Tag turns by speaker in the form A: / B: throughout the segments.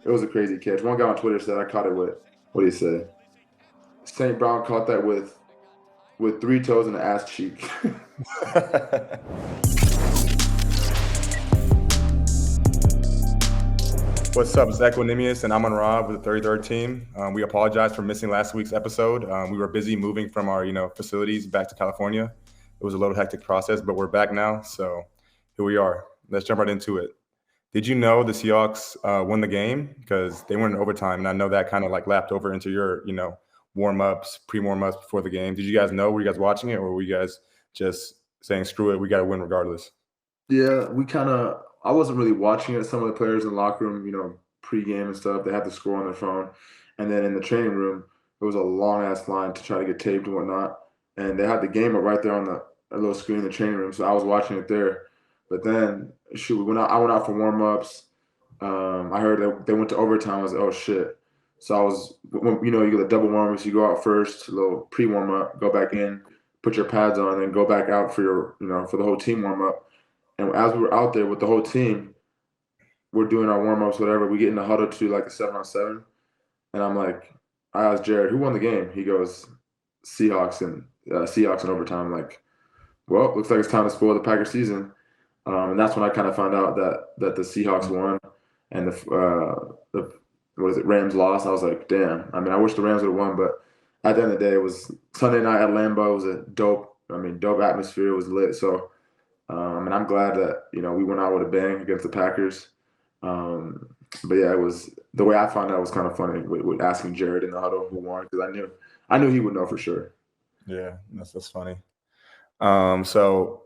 A: It was a crazy catch. One guy on Twitter said I caught it with, what do you say? St. Brown caught that with 3 toes and an ass cheek.
B: What's up? It's Equanimeous and Amon-Ra with the 33rd team. We apologize for missing last week's episode. We were busy moving from our facilities back to California. It was a little hectic process, but we're back now. So here we are. Let's jump right into it. Did you know the Seahawks won the game? Because they went in overtime, and I know that kind of like lapped over into your warm-ups, pre-warm-ups before the game. Did you guys know? Were you guys watching it, or were you guys just saying, screw it, we got to win regardless?
A: Yeah, I wasn't really watching it. Some of the players in the locker room, pre-game and stuff, they had the score on their phone. And then in the training room, it was a long ass line to try to get taped and whatnot. And they had the game up right there on a little screen in the training room. So I was watching it there. But then, shoot, I went out for warm-ups. I heard that they went to overtime. I was like, oh shit. So I was, you get the double warm-ups. You go out first, a little pre-warm-up, go back in, put your pads on, and then go back out for for the whole team warm-up. And as we were out there with the whole team, we're doing our warm-ups, whatever. We get in the huddle to do like a 7-on-7. And I asked Jared, who won the game? He goes, Seahawks in overtime. I'm like, well, looks like it's time to spoil the Packers season. And that's when I kind of found out that the Seahawks won and the Rams lost. I was like, damn. I mean, I wish the Rams would have won, but at the end of the day, it was Sunday night at Lambeau. It was a dope atmosphere. It was lit. So, and I'm glad that we went out with a bang against the Packers. But yeah, it was the way I found out was kind of funny with asking Jared in the huddle who won, because I knew he would know for sure.
B: Yeah, that's funny. So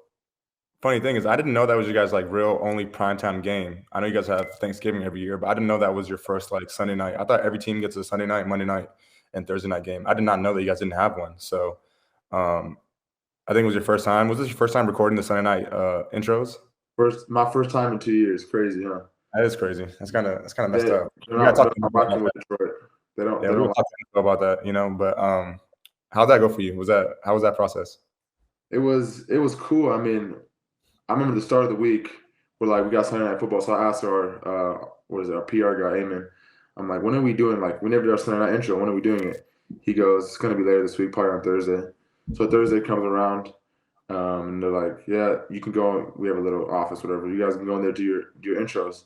B: funny thing is, I didn't know that was you guys like real only primetime game. I know you guys have Thanksgiving every year, but I didn't know that was your first like Sunday night. I thought every team gets a Sunday night, Monday night, and Thursday night game. I did not know that you guys didn't have one. So I think it was your first time. Was this your first time recording the Sunday night intros?
A: My first time in 2 years. Crazy, huh?
B: That is crazy. That's kind of messed up.
A: They're not rocking with Detroit. They don't.
B: Yeah, we'll talk about that, But how'd that go for you? How was that process?
A: It was cool. I mean, I remember the start of the week. We got Sunday night football, so I asked our PR guy, Amon. I'm like, when are we doing? Like, we never did our Sunday night intro. When are we doing it? He goes, it's gonna be later this week, probably on Thursday. So Thursday comes around, and they're like, yeah, you can go. We have a little office, whatever. You guys can go in there do your intros.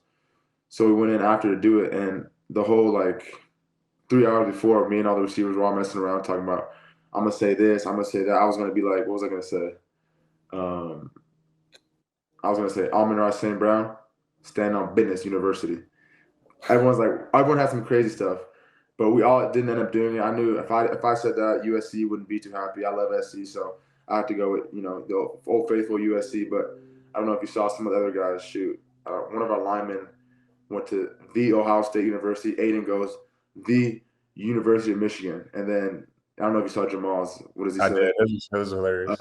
A: So we went in after to do it, and the whole 3 hours before, me and all the receivers were all messing around talking about, I'm gonna say this, I'm gonna say that. I was gonna be like, what was I gonna say? I was gonna say Amon-Ra St. Brown, stand on business university. Everyone had some crazy stuff, but we all didn't end up doing it. I knew if I said that, USC wouldn't be too happy. I love SC, so I had to go with the old faithful USC. But I don't know if you saw some of the other guys shoot. One of our linemen went to the Ohio State University. Aiden goes the University of Michigan, and then I don't know if you saw Jamal's. What does he say?
B: I did. It was hilarious.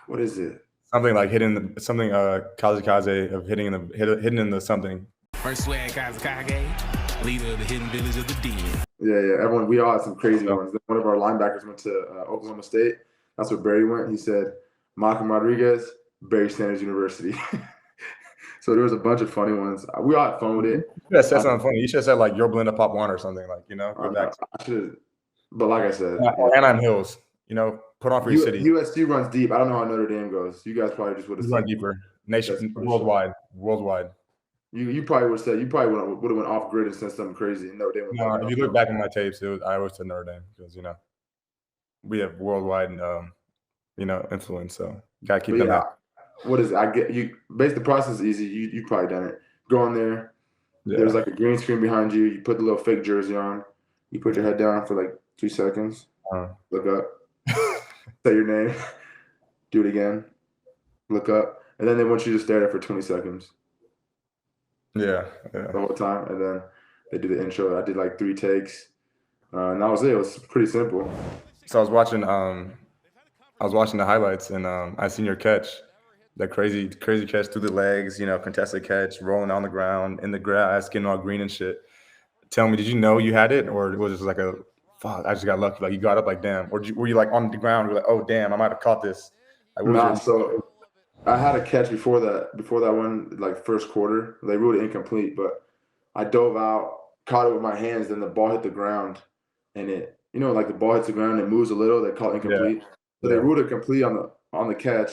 A: What is it?
B: Something like something Kazakaze of hidden in the something.
C: First swag Kazakage, leader of the hidden village of the demon.
A: Yeah. We all had some crazy ones. One of our linebackers went to Oklahoma State. That's where Barry went. He said, Malcolm Rodriguez, Barry Sanders University. So there was a bunch of funny ones. We all had fun with it.
B: You should have said something funny. You should have said like your blend of Pop One or something go back.
A: I should, but like I said,
B: Anaheim Hills. Put on for your city.
A: USC runs deep. I don't know how Notre Dame goes. You guys probably just would have
B: run deeper. Nation, worldwide.
A: You probably would have said, you probably would have went off grid and said something crazy. And Notre Dame.
B: No, if you look back in my tapes, I always said Notre Dame because we have worldwide influence. So you gotta keep them out.
A: What is it? I get you. Basically, the process is easy. You've probably done it. Go in there. Yeah. There's like a green screen behind you. You put the little fake jersey on. You put your head down for like 3 seconds. Look up. Say your name. Do it again. Look up. And then they want you to stare there for 20 seconds.
B: Yeah.
A: The whole time. And then they do the intro. I did like 3 takes. And that was it. It was pretty simple.
B: So I was watching the highlights and I seen your catch. That crazy catch through the legs, contested catch, rolling on the ground, in the grass, getting all green and shit. Tell me, did you know you had it, or was it just like a, fuck, I just got lucky, like you got up like, damn? Or were you like on the ground, you were like, oh, damn, I might have caught this?
A: So I had a catch before that one, like first quarter. They ruled it incomplete, but I dove out, caught it with my hands, then the ball hit the ground, and it, like the ball hits the ground, it moves a little. They call it incomplete. So they ruled it complete on the catch.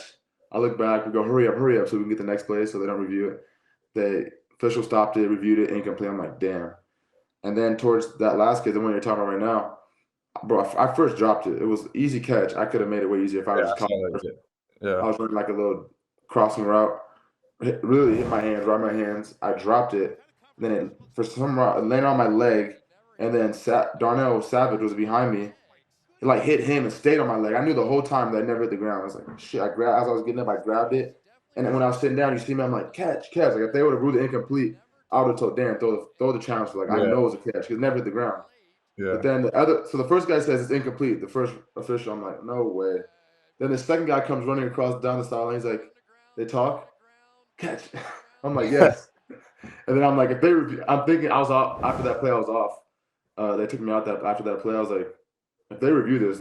A: I look back, we go, hurry up, so we can get the next play. So they don't review it. The official stopped it, reviewed it, incomplete. I'm like, damn. And then towards that last kid, the one you're talking about right now, bro, I first dropped it. It was easy catch. I could have made it way easier if I was just caught. I was running like a little crossing route. Really hit my hands, right in my hands. I dropped it. Then it, for some reason, it landed on my leg. And then Darnell Savage was behind me. It like hit him and stayed on my leg. I knew the whole time that it never hit the ground. I was like, shit. As I was getting up, I grabbed it. And then when I was sitting down, you see me, I'm like, catch. Like if they would have ruled it incomplete, I would have told Dan, throw the challenge for I know it's a catch because it never hit the ground. But then the first guy says it's incomplete. The first official, I'm like, no way. Then the second guy comes running across down the sideline. He's like, they talk, catch. I'm like, yes. And then I'm like, if they review, I'm thinking I was off after that play. I was off. They took me out after that play. I was like, if they review this,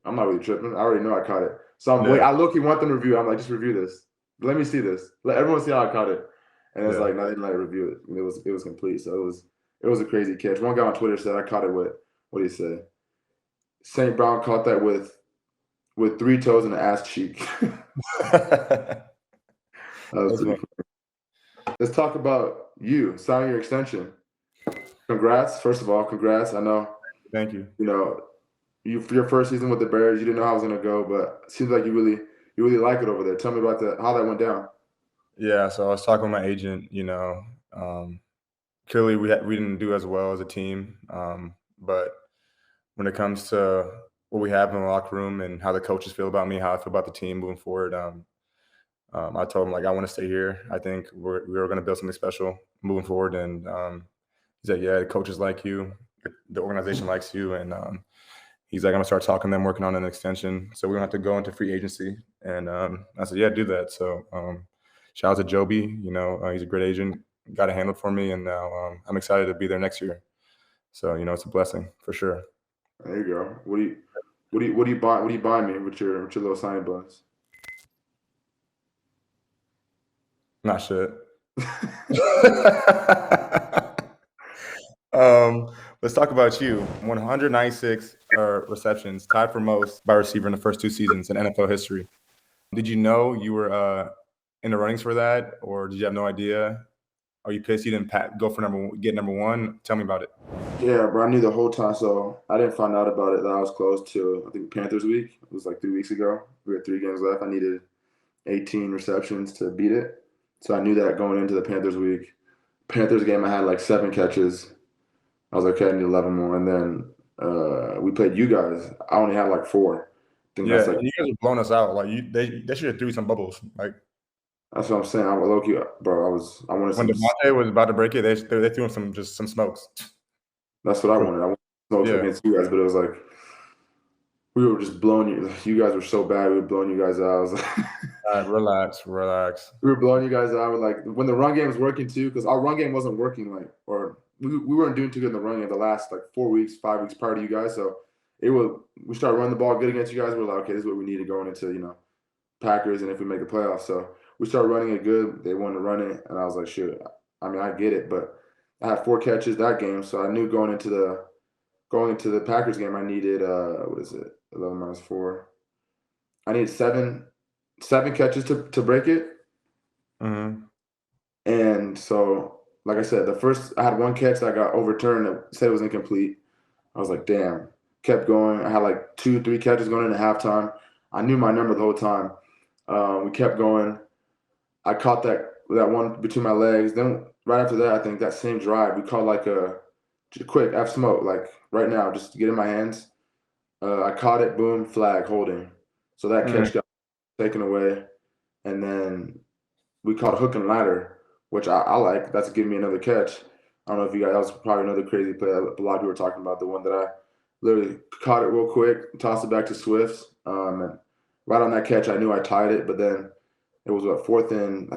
A: I'm not really tripping. I already know I caught it. So I'm waiting. I low-key want them to review. I'm like, just review this. Let me see this. Let everyone see how I caught it. And it's like, no, they didn't let it review it. It was complete. So it was a crazy catch. One guy on Twitter said I caught it with, what did he say? St. Brown caught that with 3 toes and an ass cheek. That was pretty cool. Let's talk about you signing your extension. Congrats. First of all, congrats. I know.
B: Thank you.
A: For your first season with the Bears, you didn't know how it was going to go, but it seems like you really like it over there. Tell me about how that went down.
B: Yeah, so I was talking with my agent. Clearly we didn't do as well as a team, but when it comes to what we have in the locker room and how the coaches feel about me, how I feel about the team moving forward, I told him I want to stay here. I think we're going to build something special moving forward. And he said, yeah, the coaches like you, the organization likes you, and he's like, I'm gonna start talking to them, working on an extension. So we're gonna have to go into free agency. And I said, yeah, do that. So shout out to Joby. He's a great agent, got it handled for me, and now I'm excited to be there next year. So it's a blessing for sure.
A: There you go. What do you buy me with your little signing bonus?
B: Not shit. Let's talk about you. 196 receptions, tied for most by receiver in the first 2 seasons in NFL history. Did you know you were in the runnings for that, or did you have no idea? Are you pissed you didn't go for get number 1? Tell me about it.
A: Yeah, bro, I knew the whole time. So I didn't find out about it that I was close to, I think, Panthers week. It was like 3 weeks ago. We had 3 games left. I needed 18 receptions to beat it. So I knew that going into the Panthers week. Panthers game, I had like 7 catches. I was like, okay, I need 11 more. And then we played you guys. I only had like 4. I think
B: that's you guys have blown us out. They should have threw some bubbles.
A: That's what I'm saying. I low key, bro. I wanted
B: when Devontae was about to break it, they threw him some smokes.
A: That's what I wanted. I wanted smokes against you guys, but it was like we were just blowing you. You guys were so bad. We were blowing you guys out. I was like,
B: all right, relax.
A: We were blowing you guys out. When the run game was working too, because our run game wasn't working. We weren't doing too good in the run game the last 4 weeks, 5 weeks prior to you guys. So we started running the ball good against you guys. We're like, okay, this is what we need to go into Packers, and if we make the playoffs. So we started running it good. They wanted to run it, and I was like, shoot. I mean, I get it, but I had 4 catches that game, so I knew going into the Packers game, I needed 11 minus 4. I needed 7 catches to break it.
B: Mm-hmm.
A: And so, like I said, I had 1 catch that got overturned that said it was incomplete. I was like, damn. Kept going. I had 2, 3 catches going into halftime. I knew my number the whole time. We kept going. I caught that one between my legs. Then right after that, I think that same drive, we caught a quick F smoke, right now, just to get in my hands. I caught it, boom, flag, holding. So that catch got taken away. And then we caught a hook and ladder, which I like. That's giving me another catch. I don't know if you guys, that was probably another crazy play that a lot of people were talking about, the one that I literally caught it real quick, tossed it back to Swift. And right on that catch, I knew I tied it, but then it was 4th and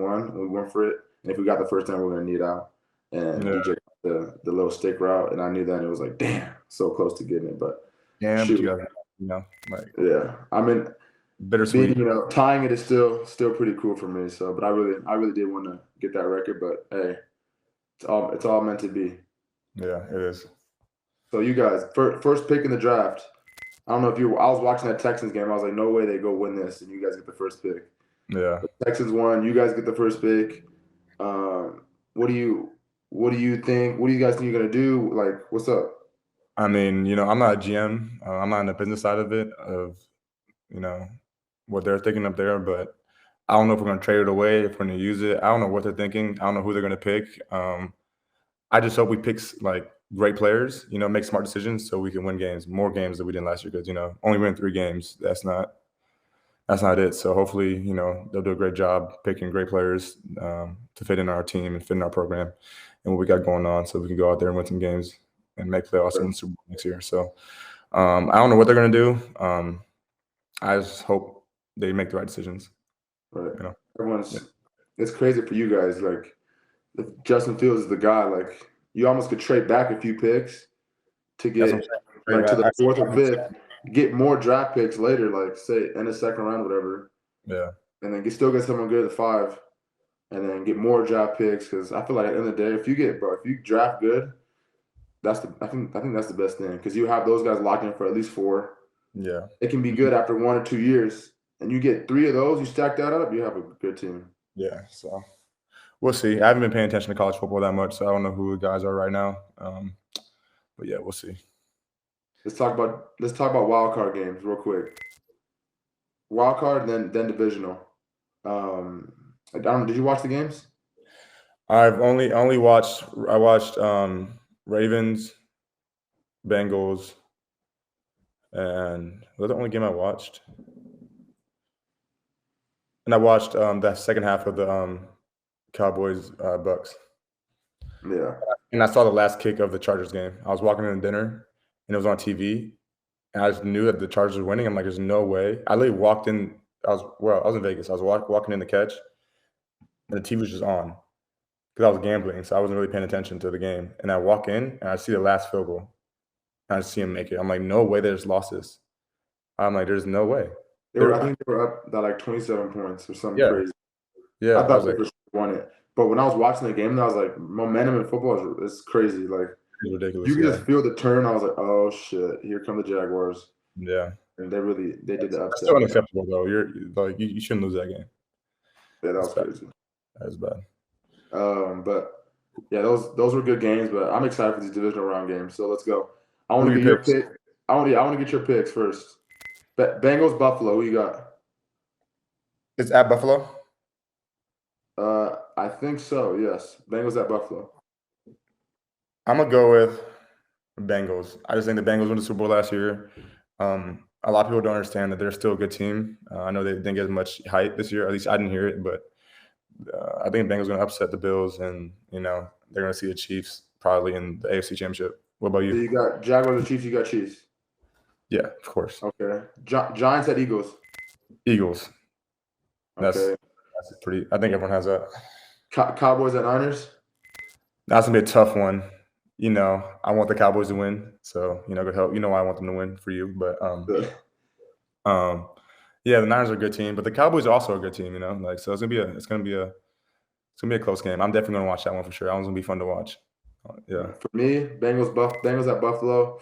A: 1, and we went for it. And if we got the first down, we were going to need out. And DJ got the little stick route, and I knew that, and it was like, damn, so close to getting it. But
B: damn,
A: yeah. I mean,
B: bittersweet.
A: Tying it is still pretty cool for me. So, but I really did want to get that record. But hey, It's all meant to be.
B: Yeah, it is.
A: So you guys, first pick in the draft. I don't know if I was watching that Texans game. I was like, no way they go win this, and you guys get the first pick.
B: Yeah.
A: The Texans won. You guys get the first pick. What do you think? What do you guys think you're gonna do? Like, what's up?
B: I mean, I'm not a GM. I'm not on the business side of it, of, what they're thinking up there, but I don't know if we're going to trade it away, if we're going to use it. I don't know what they're thinking. I don't know who they're going to pick. I just hope we pick like great players, make smart decisions so we can win games, more games than we did last year. Because only win 3 games, that's not it. So hopefully, they'll do a great job picking great players to fit in our team and fit in our program and what we got going on, so we can go out there and win some games and make playoffs and win Super Bowl next year. So I don't know what they're going to do. I just hope they make the right decisions.
A: Right. It's crazy for you guys. Like, if Justin Fields is the guy, like, you almost could trade back a few picks to get like to the 4th or 5th, get more draft picks later, like say in the 2nd round, whatever.
B: Yeah.
A: And then still get someone good at 5, and then get more draft picks. Because I feel like at the end of the day, if you draft good, I think that's the best thing, because you have those guys locked in for at least 4.
B: Yeah.
A: It can be good after 1 or 2 years, and you get 3 of those. You stack that up, you have a good team.
B: Yeah. So we'll see. I haven't been paying attention to college football that much, so I don't know who the guys are right now. But yeah, we'll see.
A: Let's talk about wild card games real quick. Wild card, then divisional. I don't know, did you watch the games?
B: I watched Ravens, Bengals, and was that the only game I watched? And I watched that second half of the Cowboys Bucks.
A: Yeah.
B: And I saw the last kick of the Chargers game. I was walking in dinner, and it was on TV, and I just knew that the Chargers were winning. I'm like, there's no way. I literally walked in. I was in Vegas. I was walking in to catch, and the TV was just on because I was gambling, so I wasn't really paying attention to the game. And I walk in, and I see the last field goal, and I see him make it. I'm like, no way they just lost this. I'm like, there's no way.
A: I think they were up by like 27 points or something crazy.
B: Yeah.
A: I thought they won it. But when I was watching the game, I was like, momentum in football is crazy. Like,
B: it's ridiculous.
A: You could just feel the turn. I was like, oh shit, here come the Jaguars.
B: Yeah.
A: And they did the upset.
B: It's still unacceptable though. You shouldn't lose that game.
A: Yeah, that was crazy.
B: That was bad.
A: But yeah, those were good games. But I'm excited for these divisional round games. So let's go. I want to get your pick. I want to get your picks first. Bengals, Buffalo. Who you got?
B: It's at Buffalo.
A: I think so. Yes, Bengals at Buffalo.
B: I'm gonna go with Bengals. I just think the Bengals won the Super Bowl last year. A lot of people don't understand that they're still a good team. I know they didn't get as much hype this year. At least I didn't hear it, but I think the Bengals are gonna upset the Bills, and they're gonna see the Chiefs probably in the AFC Championship. What about you?
A: So you got Jaguars or Chiefs? You got Chiefs.
B: Yeah, of course.
A: Okay. Giants at Eagles.
B: Eagles.
A: Okay.
B: That's pretty. I think everyone has that.
A: Cowboys at Niners.
B: That's gonna be a tough one. I want the Cowboys to win, so good help. I want them to win for you, but yeah, the Niners are a good team, but the Cowboys are also a good team. So it's gonna be a close game. I'm definitely gonna watch that one for sure. That one's gonna be fun to watch. Yeah.
A: For me, Bengals at Buffalo.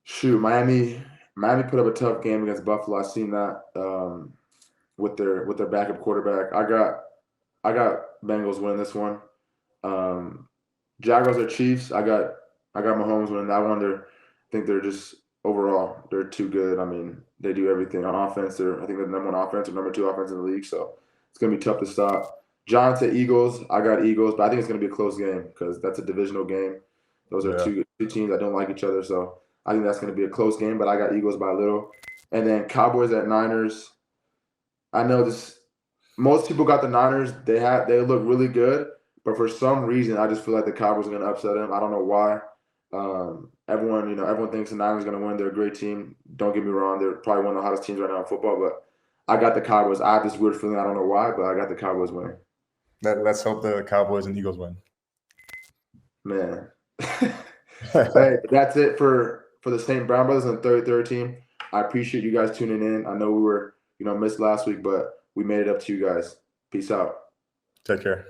A: Shoot, Miami put up a tough game against Buffalo. I've seen that with their backup quarterback. I got Bengals winning this one. Jaguars or Chiefs. I got Mahomes winning that one. I think they're just overall they're too good. I mean, they do everything on offense. I think they're the number 1 offense or number 2 offense in the league. So it's gonna be tough to stop. Giants at Eagles. I got Eagles, but I think it's gonna be a close game because that's a divisional game. Those are two teams that don't like each other. So I think that's going to be a close game, but I got Eagles by a little. And then Cowboys at Niners. I know most people got the Niners. They look really good, but for some reason, I just feel like the Cowboys are going to upset them. I don't know why. Everyone thinks the Niners are going to win. They're a great team. Don't get me wrong. They're probably one of the hottest teams right now in football, but I got the Cowboys. I have this weird feeling. I don't know why, but I got the Cowboys winning.
B: Let's hope the Cowboys and Eagles win.
A: Man. Hey, that's it for the St. Brown Brothers and the 33rd team. I appreciate you guys tuning in. I know we were, missed last week, but we made it up to you guys. Peace out.
B: Take care.